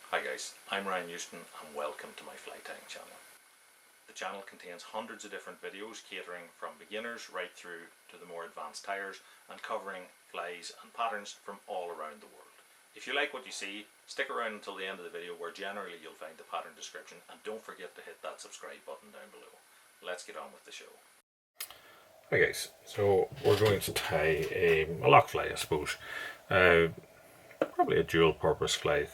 Hi guys, I'm Ryan Houston and welcome to my fly tying channel. The channel contains hundreds of different videos catering from beginners right through to the more advanced tyers and covering flies and patterns from all around the world. If you like what you see, stick around until the end of the video where generally you'll find the pattern description, and don't forget to hit that subscribe button down below. Let's get on with the show. Hi guys, so we're going to tie a lock fly, I suppose. Probably a dual purpose fly.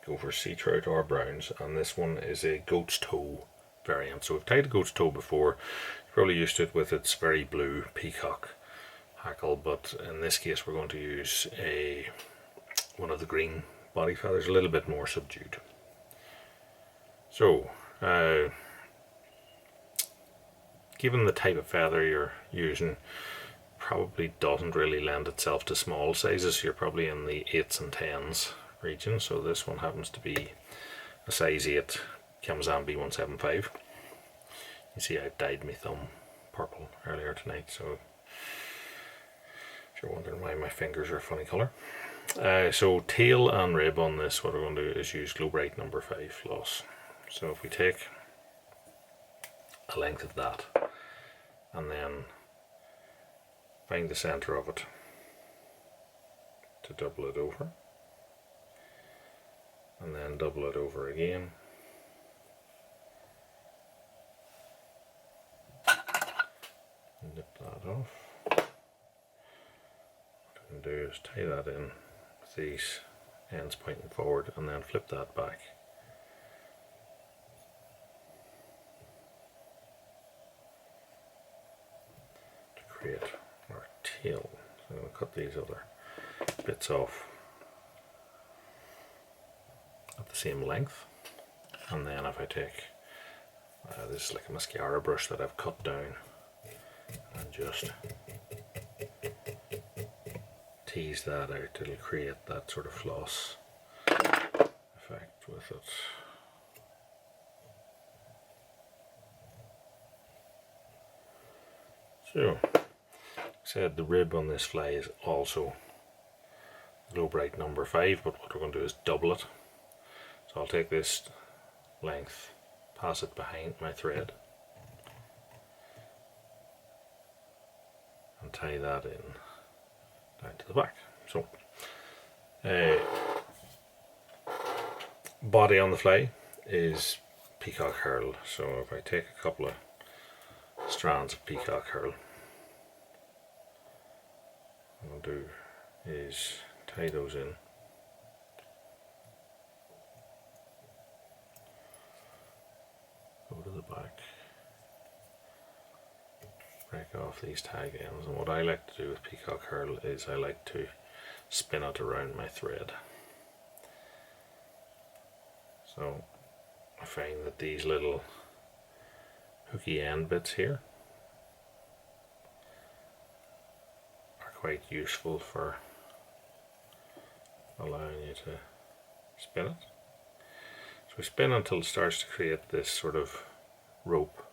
Go for sea trout or browns, and this one is a goat's toe variant. So we've tied a goat's toe before. You're probably used to it with its very blue peacock hackle, but in this case we're going to use one of the green body feathers, a little bit more subdued. So given the type of feather you're using, probably doesn't really lend itself to small sizes. You're probably in the 8s and 10s region, so this one happens to be a size 8 Kamazan B175. You see I've dyed my thumb purple earlier tonight, so if you're wondering why my fingers are a funny colour. So tail and rib on this, what we're going to do is use Glow Bright number 5 floss. So if we take a length of that and then find the centre of it to double it over, and then double it over again, nip that off. What I can do is tie that in with these ends pointing forward and then flip that back. To create our tail. So I'm going to cut these other bits off at the same length, and then if I take this is like a mascara brush that I've cut down, and just tease that out, it'll create that sort of floss effect with it. So, like I said, the rib on this fly is also Glow Bright number 5, but what we're going to do is double it. So I'll take this length, pass it behind my thread, and tie that in down to the back. So, body on the fly is peacock herl. So if I take a couple of strands of peacock herl, what I'll do is tie those in. Go to the back, break off these tag ends, and what I like to do with peacock herl is I like to spin it around my thread. So I find that these little hooky end bits here are quite useful for allowing you to spin it. So we spin until it starts to create this sort of rope,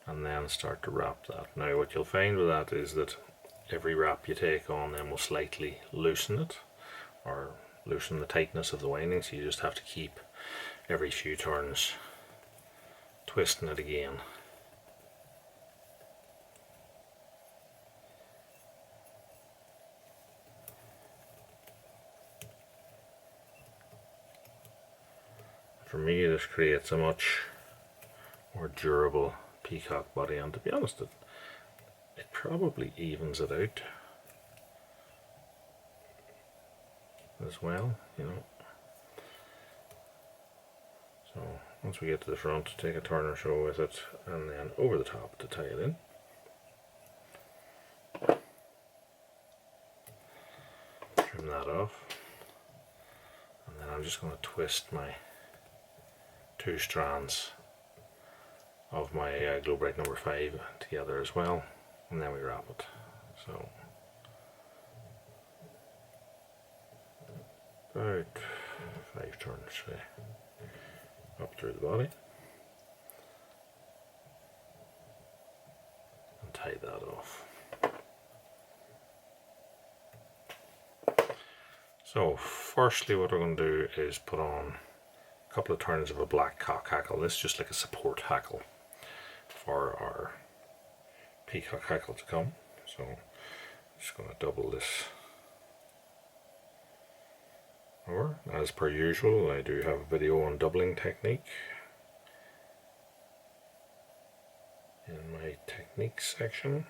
and then start to wrap that. Now what you'll find with that is that every wrap you take on then will slightly loosen it, or loosen the tightness of the winding, so you just have to keep every few turns twisting it again. For me, this creates a much more durable peacock body, and to be honest, it probably evens it out as well, you know. So once we get to the front, take a turn or so with it, and then over the top to tie it in. Trim that off, and then I'm just going to twist my 2 strands of my Glow Bright number 5 together as well, and then we wrap it. So about 5 turns up through the body, and tie that off. So firstly what we're going to do is put on a couple of turns of a black cock hackle. This is just like a support hackle for our peacock hackle to come. So I'm just going to double this over. As per usual, I do have a video on doubling technique in my technique section.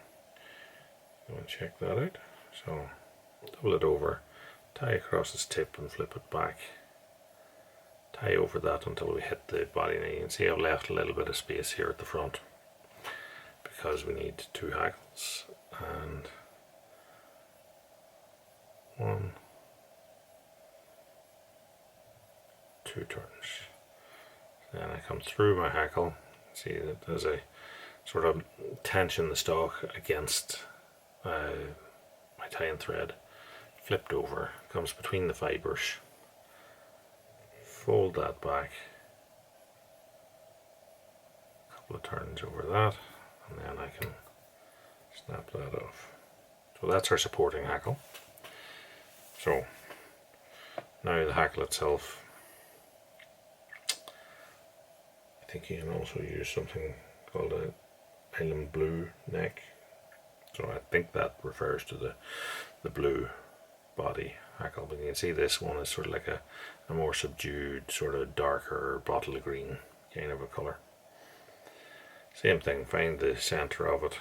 Go and check that out. So double it over, tie across its tip and flip it back. Tie over that until we hit the body. Now you can see I've left a little bit of space here at the front because we need 2 hackles, and 1, 2 turns. Then I come through my hackle. See that there's a sort of tension the stalk against my tying thread. Flipped over, comes between the fibers. Fold that back. A couple of turns over that, and then I can snap that off. So that's our supporting hackle. So now the hackle itself, I think you can also use something called a island blue neck. So I think that refers to the blue body hackle, but you can see this one is sort of like a more subdued, sort of darker bottle green kind of a colour. Same thing, find the centre of it.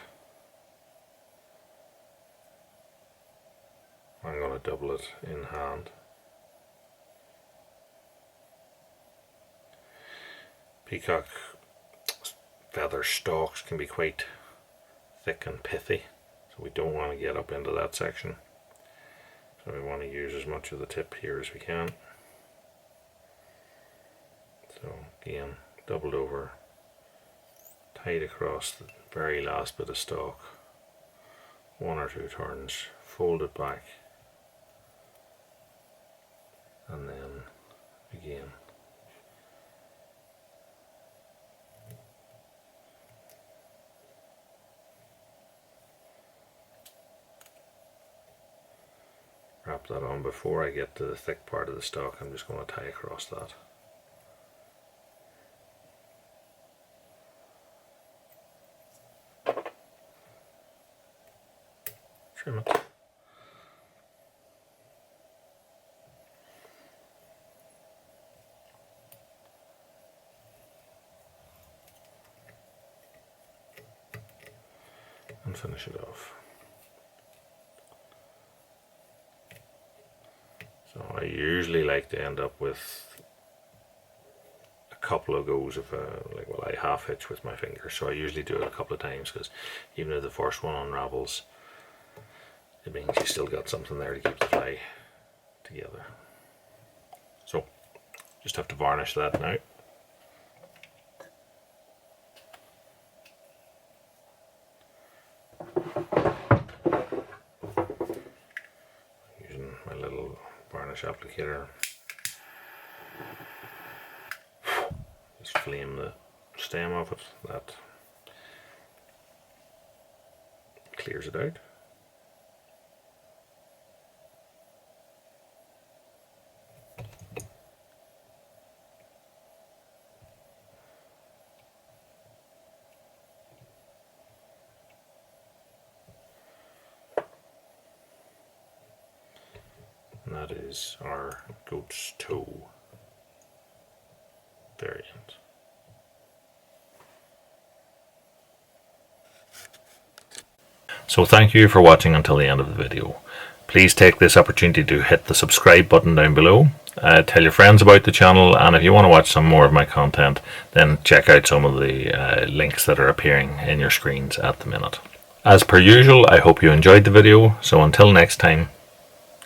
I'm going to double it in hand. Peacock feather stalks can be quite thick and pithy, so we don't want to get up into that section. So we want to use as much of the tip here as we can. So again, doubled over, tied across the very last bit of stalk, 1 or 2 turns, fold it back, and then again. Wrap that on. Before I get to the thick part of the stalk, I'm just going to tie across that. Trim it. And finish it off. So I usually like to end up with a couple of goes of I half hitch with my fingers, so I usually do it a couple of times, because even if the first one unravels, it means you still got something there to keep the fly together. So just have to varnish that now. Using my little varnish applicator. Just flame the stem of it, that clears it out. And that is our goat's toe variant. So thank you for watching until the end of the video. Please take this opportunity to hit the subscribe button down below. Tell your friends about the channel, and if you want to watch some more of my content, then check out some of the links that are appearing in your screens at the minute. As per usual, I hope you enjoyed the video, so until next time,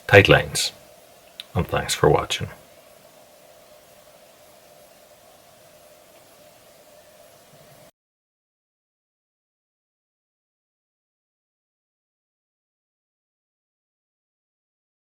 tight lines, and thanks for watching.